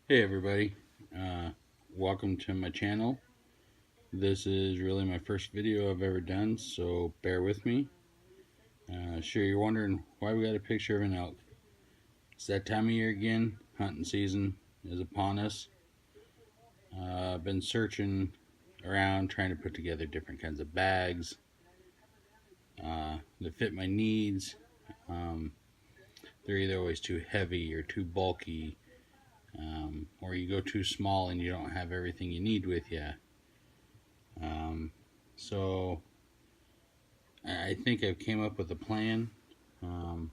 Hey everybody, welcome to my channel. This is really my first video I've ever done, so bear with me. Sure, you're wondering why we got a picture of an elk. It's that time of year again. Hunting season is upon us. I've been searching around trying to put together different kinds of bags that fit my needs. They're either always too heavy or too bulky, or you go too small and you don't have everything you need with you. So I think I've came up with a plan. Kind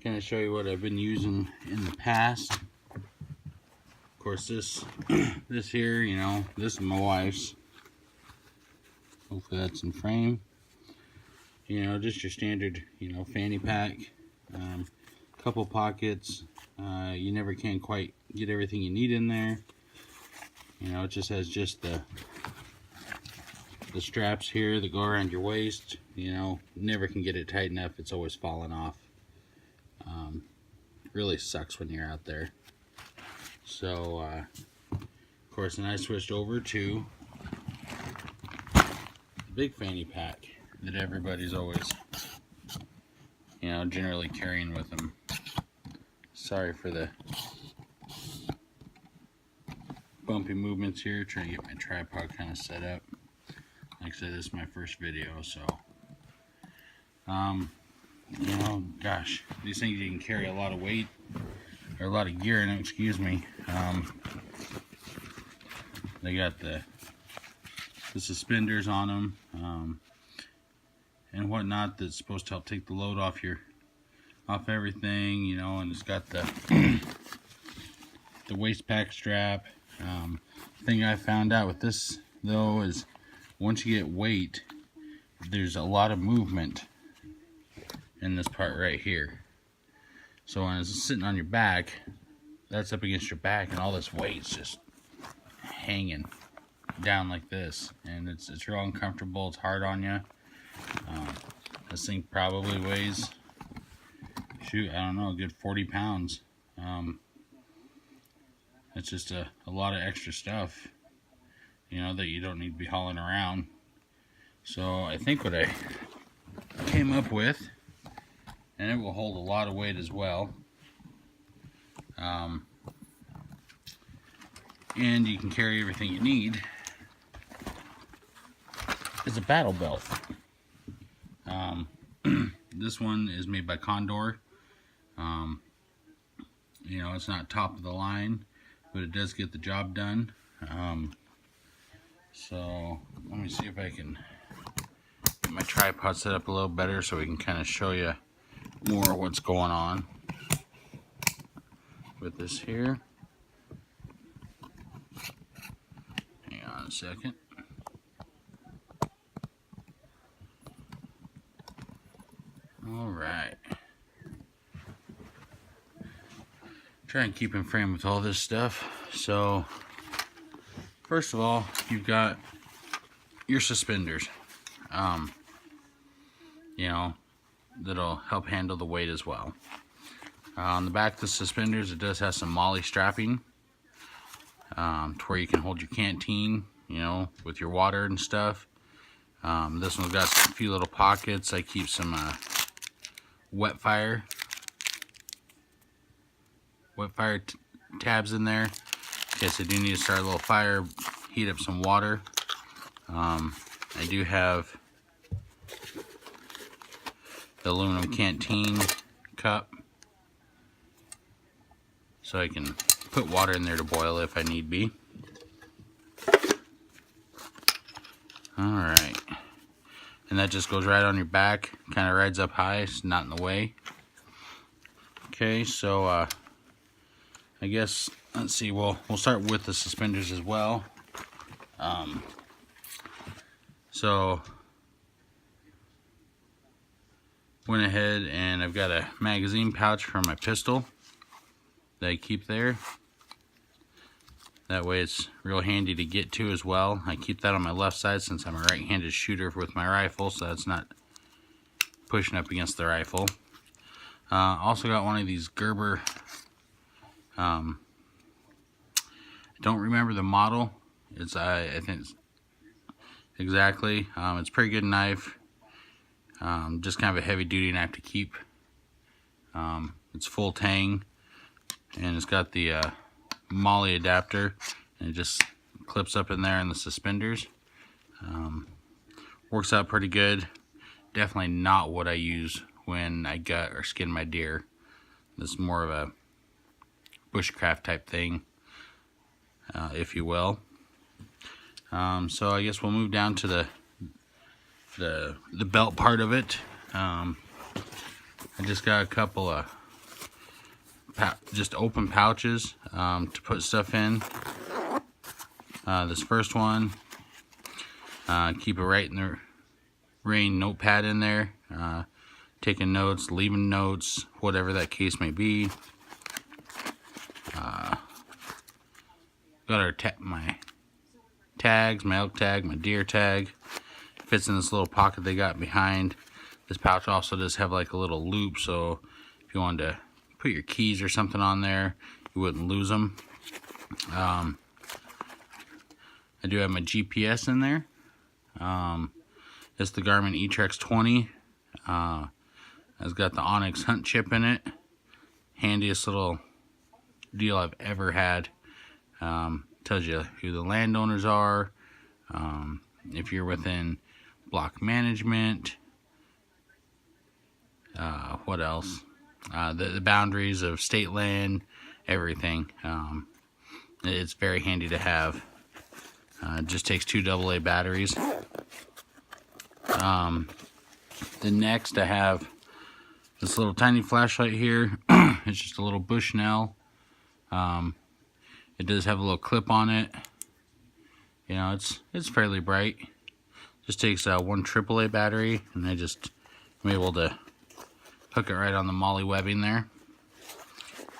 of show you what I've been using in the past. Of course, this this here, this is my wife's. Hopefully that's in frame. Just your standard, fanny pack. Couple pockets. You never can quite get everything you need in there. It just has the straps here that go around your waist. Never can get it tight enough. It's always falling off. Really sucks when you're out there. So of course, then I switched over to the big fanny pack that everybody's always generally carrying with them. Sorry for the bumpy movements here, trying to get my tripod kind of set up. Like I said, this is my first video, so gosh, these things, you can carry a lot of weight or a lot of gear in them, excuse me. They got the suspenders on them, and whatnot, that's supposed to help take the load off everything, and it's got the the waist pack strap. Thing I found out with this though is once you get weight, there's a lot of movement in this part right here. So when it's sitting on your back, that's up against your back, and all this weight's just hanging down like this, and it's real uncomfortable. It's hard on you. This thing probably weighs, shoot, I don't know, a good 40 pounds. It's just a lot of extra stuff, that you don't need to be hauling around. So I think what I came up with, and it will hold a lot of weight as well, and you can carry everything you need, is a battle belt. This one is made by Condor. It's not top of the line, but it does get the job done. So let me see if I can get my tripod set up a little better so we can kind of show you more what's going on with this here. Hang on a second. All right. Try and keep in frame with all this stuff. So first of all, you've got your suspenders, that'll help handle the weight as well. On the back of the suspenders, it does have some MOLLE strapping, to where you can hold your canteen, with your water and stuff. This one's got a few little pockets. I keep some wet fire tabs in there in case I do need to start a little fire, heat up some water. I do have the aluminum canteen cup, so I can put water in there to boil if I need be. Alright, and that just goes right on your back, kind of rides up high, it's not in the way. Okay, so I guess, let's see, we'll start with the suspenders as well. So went ahead and I've got a magazine pouch for my pistol that I keep there. That way it's real handy to get to as well. I keep that on my left side since I'm a right-handed shooter with my rifle, so that's not pushing up against the rifle. Also got one of these Gerber don't remember the model. It's I think it's exactly. It's a pretty good knife. Just kind of a heavy duty knife to keep. It's full tang, and it's got the MOLLE adapter, and it just clips up in there in the suspenders. Works out pretty good. Definitely not what I use when I gut or skin my deer. This is more of a bushcraft type thing, if you will. So I guess we'll move down to the belt part of it. I just got a couple of just open pouches to put stuff in. This first one, keep a Right in the Rain notepad in there, taking notes, leaving notes, whatever that case may be. Got my tags, my elk tag, my deer tag. Fits in this little pocket they got behind. This pouch also does have like a little loop, so if you wanted to put your keys or something on there, you wouldn't lose them. I do have my GPS in there. It's the Garmin eTrex 20. It's got the Onyx Hunt chip in it. Handiest little deal I've ever had. Tells you who the landowners are, if you're within block management, what else? The boundaries of state land, everything. It's very handy to have. It just takes 2 AA batteries. The next I have this little tiny flashlight here. It's just a little Bushnell. It does have a little clip on it. You know, it's fairly bright. Just takes 1 AAA battery, and I just am able to hook it right on the MOLLE webbing there.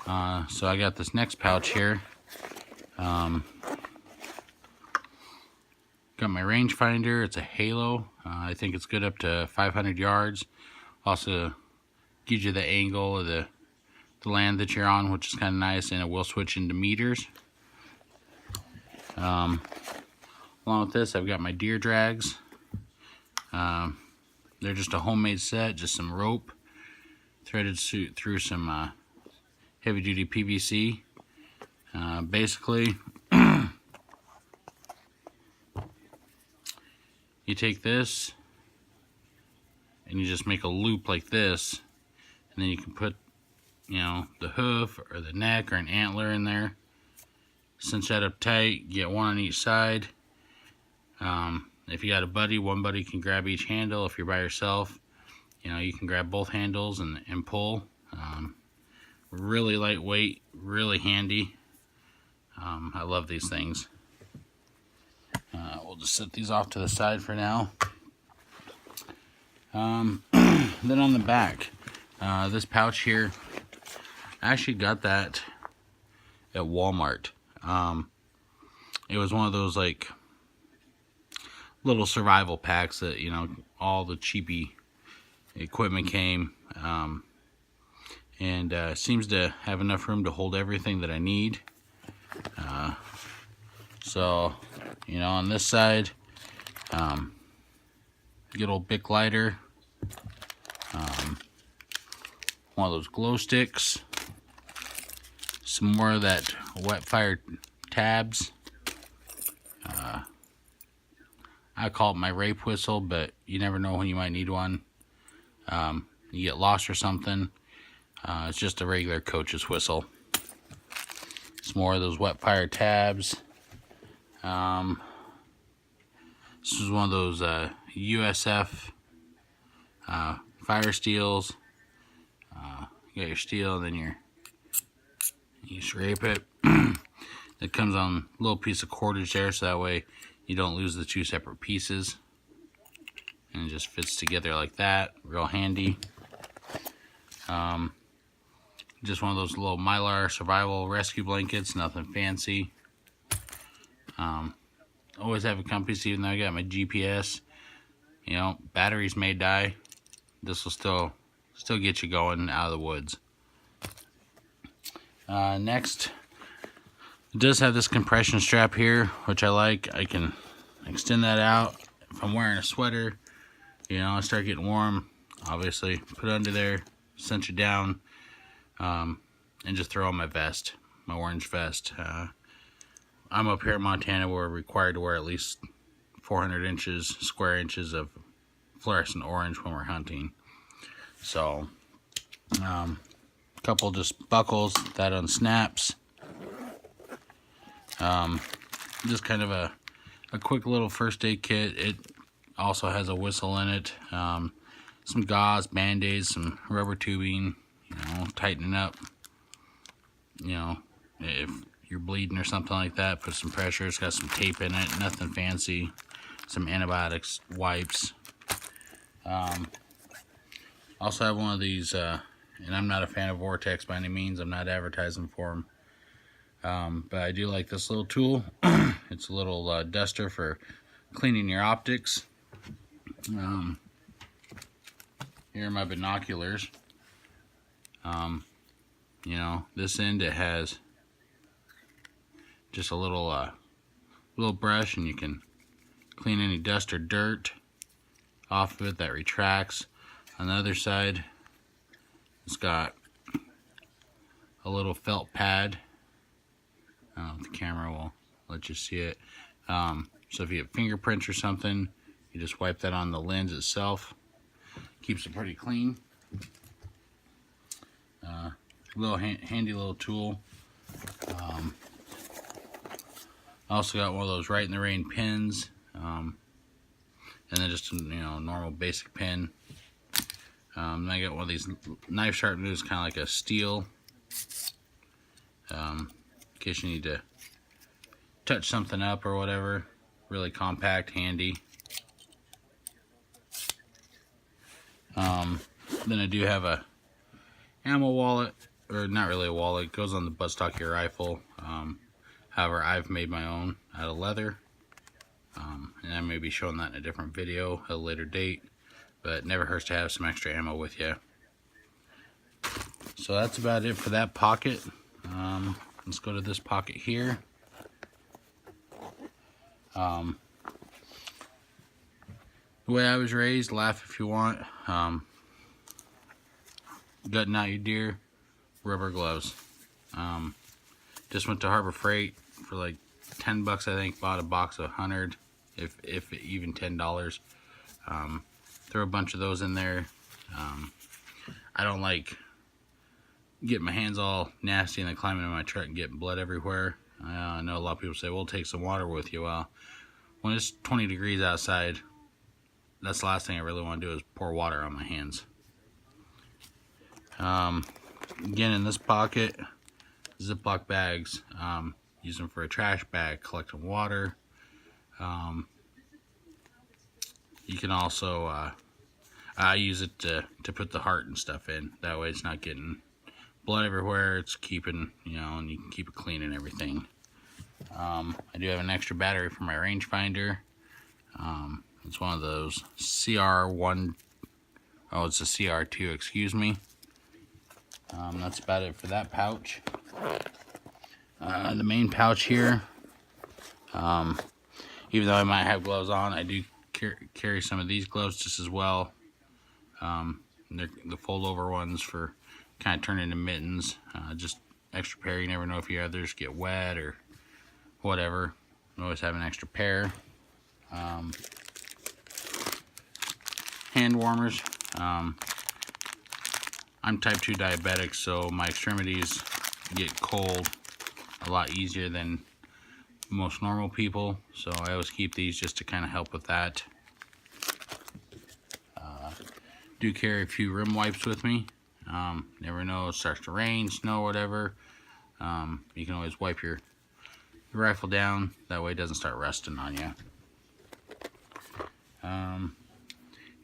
So I got this next pouch here. Got my rangefinder. It's a Halo. I think it's good up to 500 yards. Also gives you the angle of the land that you're on, which is kind of nice, and it will switch into meters. Along with this, I've got my deer drags. They're just a homemade set, just some rope threaded through some heavy duty PVC. Basically, you take this and you just make a loop like this, and then you can put, you know, the hoof or the neck or an antler in there. Cinch that up tight, get 1 on each side. If you got a buddy, one buddy can grab each handle. If you're by yourself, you know, you can grab both handles and pull. Really lightweight, really handy. I love these things. We'll just set these off to the side for now. Then on the back, this pouch here, I actually got that at Walmart. It was one of those like little survival packs that, you know, all the cheapy equipment came, and seems to have enough room to hold everything that I need. So, you know, on this side, good old Bic lighter, one of those glow sticks, some more of that wet fire tabs. I call it my rape whistle, but you never know when you might need one. You get lost or something. It's just a regular coach's whistle. Some more of those wet fire tabs. This is one of those USF fire steels. You got your steel, and then you scrape it. It comes on a little piece of cordage there, so that way you don't lose the 2 separate pieces. And it just fits together like that. Real handy. Just one of those little Mylar survival rescue blankets. Nothing fancy. Always have a compass, even though I got my GPS. You know, batteries may die. This will still get you going out of the woods. Next, It does have this compression strap here, which I like. I can extend that out if I'm wearing a sweater. You know, I start getting warm, obviously, put it under there, cinch it down, and just throw on my vest, my orange vest. I'm up here in Montana where we're required to wear at least 400 square inches of fluorescent orange when we're hunting. So, a couple just buckles that unsnaps. Just kind of a quick little first aid kit. It also has a whistle in it, some gauze, band-aids, some rubber tubing, you know, tightening up, you know, if you're bleeding or something like that, put some pressure. It's got some tape in it, nothing fancy, some antibiotics, wipes. Also have one of these, and I'm not a fan of Vortex by any means. I'm not advertising for them. But I do like this little tool. It's a little duster for cleaning your optics. Here are my binoculars. You know, this end, it has just a little brush, and you can clean any dust or dirt off of it that retracts. On the other side, it's got a little felt pad. I don't know if the camera will let you see it. So if you have fingerprints or something, you just wipe that on the lens itself. Keeps it pretty clean. Little handy little tool. I also got one of those Right in the Rain pins, and then just a, you know, normal basic pin. And I got one of these knife sharpeners, kind of like a steel, in case you need to touch something up or whatever. Really compact, handy. Then I do have a ammo wallet, or not really a wallet. It goes on the buttstock of your rifle. However, I've made my own out of leather, and I may be showing that in a different video at a later date, but it never hurts to have some extra ammo with you. So that's about it for that pocket. Let's go to this pocket here. The way I was raised, laugh if you want, gutting out your deer, rubber gloves. Just went to Harbor Freight for like 10 bucks, I think, bought a box of 100, if even $10. Throw a bunch of those in there. I don't like getting my hands all nasty and then climbing in my truck and getting blood everywhere. I know a lot of people say, well, take some water with you. Well, when it's 20 degrees outside, that's the last thing I really want to do is pour water on my hands. Again, in this pocket, Ziploc bags. Use them for a trash bag, collecting water. You can also, I use it to put the heart and stuff in. That way it's not getting blood everywhere. It's keeping, you know, and you can keep it clean and everything. I do have an extra battery for my rangefinder. It's one of those CR1, oh, it's a CR2, excuse me. That's about it for that pouch. The main pouch here, even though I might have gloves on, I do carry some of these gloves just as well. They're the fold over ones for kind of turning into mittens. Just extra pair. You never know if your others get wet or whatever. You always have an extra pair. Hand warmers. I'm type 2 diabetic, so my extremities get cold a lot easier than most normal people, so I always keep these just to kind of help with that. Do carry a few rim wipes with me. Never know, it starts to rain, snow, whatever. You can always wipe your rifle down, that way it doesn't start rusting on you.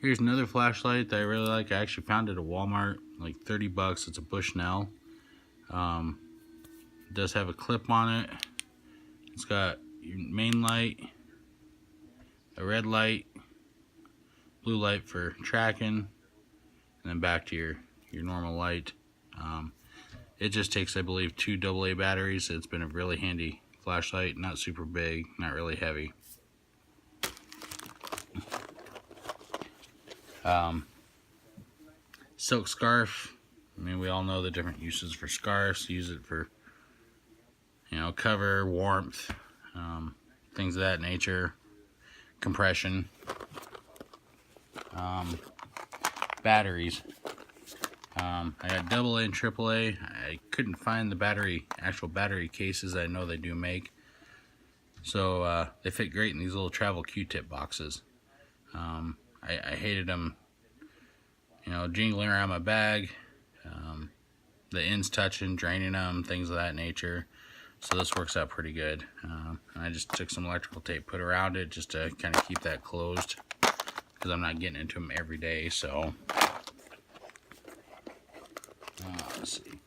Here's another flashlight that I really like. I actually found it at Walmart, like 30 bucks. It's a Bushnell. It does have a clip on it. It's got your main light, a red light, blue light for tracking, and then back to your normal light. It just takes, I believe, 2 AA batteries. It's been a really handy flashlight. Not super big, not really heavy. Silk scarf. I mean, we all know the different uses for scarves. Use it for, you know, cover, warmth, things of that nature, compression. Batteries. I got AA and AAA. I couldn't find the actual battery cases. I know they do make. So they fit great in these little travel Q-tip boxes. I hated them, you know, jingling around my bag. The ends touching, draining them, things of that nature. So this works out pretty good. And I just took some electrical tape, put around it just to kind of keep that closed, because I'm not getting into them every day. So let's see.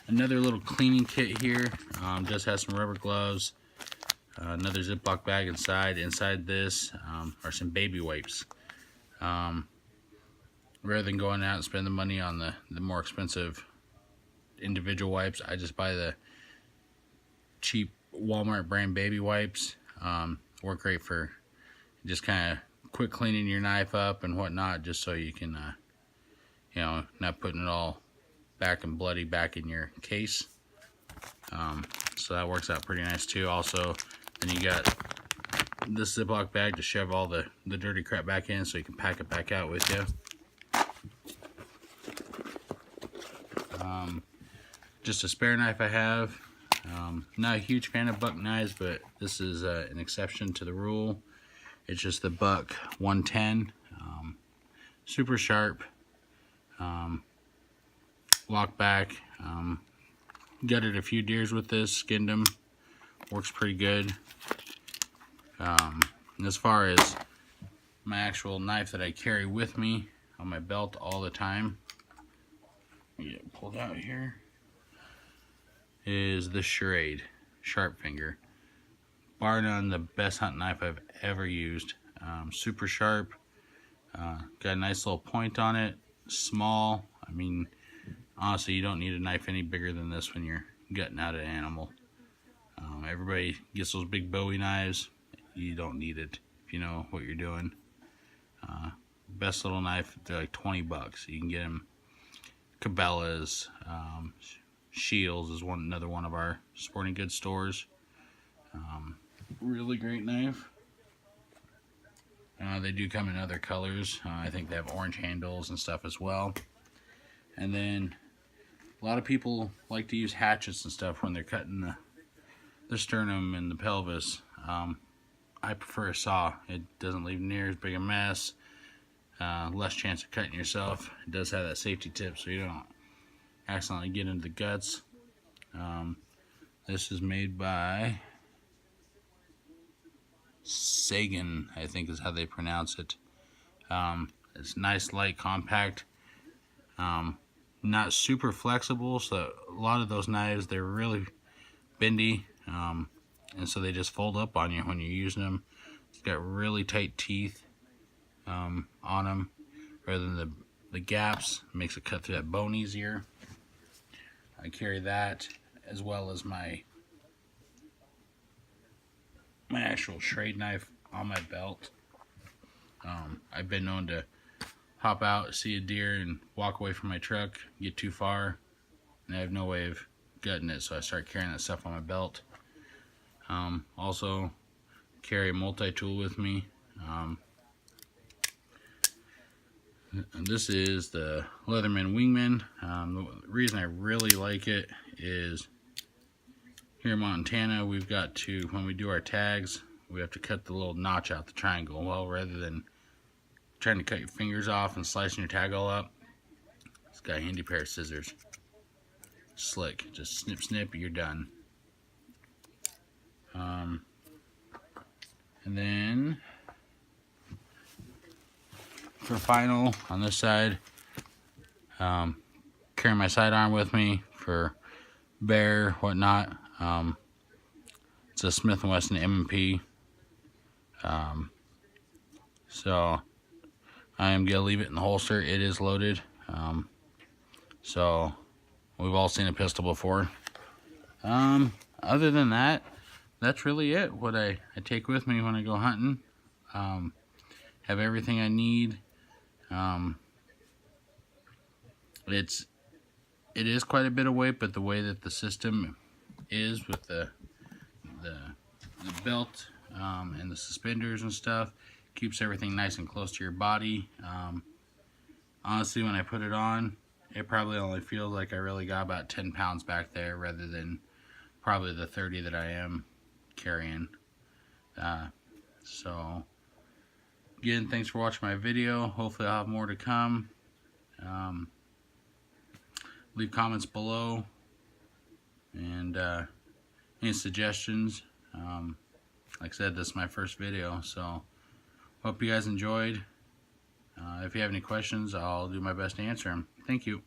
Another little cleaning kit here. Just has some rubber gloves. Another Ziploc bag inside. Inside this are some baby wipes. Rather than going out and spending the money on the more expensive individual wipes, I just buy the cheap Walmart brand baby wipes. Work great for just kind of quick cleaning your knife up and whatnot, just so you can, you know, not putting it all back and bloody back in your case. So that works out pretty nice too. Also, then you got this Ziploc bag to shove all the dirty crap back in, so you can pack it back out with you. Just a spare knife I have. Not a huge fan of buck knives, but this is an exception to the rule. It's just the Buck 110. Super sharp. Lock back. Gutted a few deers with this, skinned them. Works pretty good. And as far as my actual knife that I carry with me on my belt all the time, get it pulled out here, is the Schrade Sharp Finger. Bar none, the best hunting knife I've ever used. Super sharp. Got a nice little point on it. Small. I mean, honestly, you don't need a knife any bigger than this when you're gutting out an animal. Everybody gets those big Bowie knives. You don't need it if you know what you're doing. Best little knife. They're like 20 bucks. You can get them. Cabela's, Shields is another one of our sporting goods stores. Really great knife. They do come in other colors. I think they have orange handles and stuff as well. And then a lot of people like to use hatchets and stuff when they're cutting the sternum and the pelvis. I prefer a saw. It doesn't leave near as big a mess. Less chance of cutting yourself. It does have that safety tip so you don't accidentally get into the guts. This is made by Sagan, I think is how they pronounce it. It's nice, light, compact. Not super flexible, so a lot of those knives, they're really bendy, and so they just fold up on you when you're using them. It's got really tight teeth on them, rather than the gaps. It makes it cut through that bone easier. I carry that as well as my actual Schrade knife on my belt. I've been known to hop out, see a deer, and walk away from my truck, get too far, and I have no way of gutting it, so I start carrying that stuff on my belt. Also carry a multi-tool with me. And this is the Leatherman Wingman. The reason I really like it is here in Montana, we've got to, when we do our tags, we have to cut the little notch out the triangle. Well, rather than trying to cut your fingers off and slicing your tag all up, it's got a handy pair of scissors. Slick. Just snip, snip, you're done. And then for final, on this side, carry my sidearm with me for bear, whatnot. It's a Smith & Wesson M&P. So I am going to leave it in the holster. It is loaded. So We've all seen a pistol before. Other than that, that's really it. What I take with me when I go hunting. Have everything I need. It is quite a bit of weight, but the way that the system is with the belt and the suspenders and stuff keeps everything nice and close to your body. Honestly, when I put it on, it probably only feels like I really got about 10 pounds back there rather than probably the 30 that I am carrying. So again, thanks for watching my video. Hopefully I'll have more to come. Leave comments below and any suggestions. Like I said, this is my first video, so hope you guys enjoyed. If you have any questions, I'll do my best to answer them. Thank you.